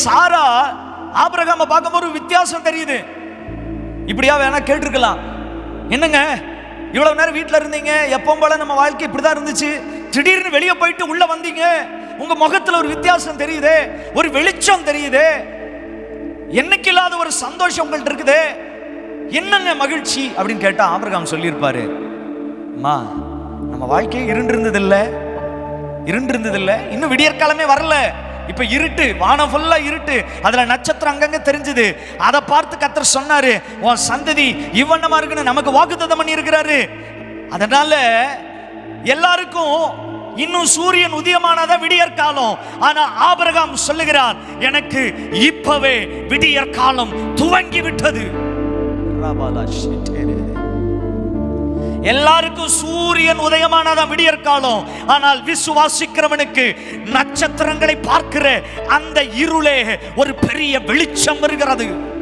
சாரா ஆபிரகாமை பார்க்கும்போது ஒரு வித்தியாசம் தெரியுது. இப்படியா வேணா கேட்டிருக்கலாம், என்னங்க இவ்வளவு நேரம் வீட்டில் இருந்தீங்க, எப்பவும் போல நம்ம வாழ்க்கை இப்படிதான் இருந்துச்சு, திடீர்னு வெளியே போயிட்டு உள்ள வந்தீங்க, உங்க முகத்துல ஒரு வித்தியாசம் தெரியுது, ஒரு வெளிச்சம் தெரியுது, என்னைக்கு இல்லாத ஒரு சந்தோஷம் உங்கள்ட்ட இருக்குது, என்னங்க மகிழ்ச்சி அப்படின்னு கேட்டா ஆபிரகாம் சொல்லியிருப்பாரு, அம்மா நம்ம வாழ்க்கையே இருண்டு இருந்ததில்லை, இன்னும் விடியற்காலமே வரல, இப்ப இருட்டு, வானம் ஃபுல்லா இருட்டு, அதுல நட்சத்திரம் அங்கங்க தெரிஞ்சது, அதை பார்த்து கர்த்தர் சொன்னாரு, உன் சந்ததி இவ்வண்ணமா இருக்குன்னு நமக்கு வாக்குத்தத்தம் பண்ணி இருக்கிறாரு. அதனால எல்லாருக்கும் இன்னும் சூரியன் உதயமானதா விடியற்காலம், ஆனா ஆபிரகாம் சொல்லுகிறார், எனக்கு இப்பவே விடியற்காலம் துவங்கி விட்டது. எல்லாருக்கும் சூரியன் உதயமானதான் விடியற்காலம், ஆனால் விசுவாசிக்கிறவனுக்கு நட்சத்திரங்களை பார்க்கிற அந்த இருளே ஒரு பெரிய வெளிச்சம் வருகிறது.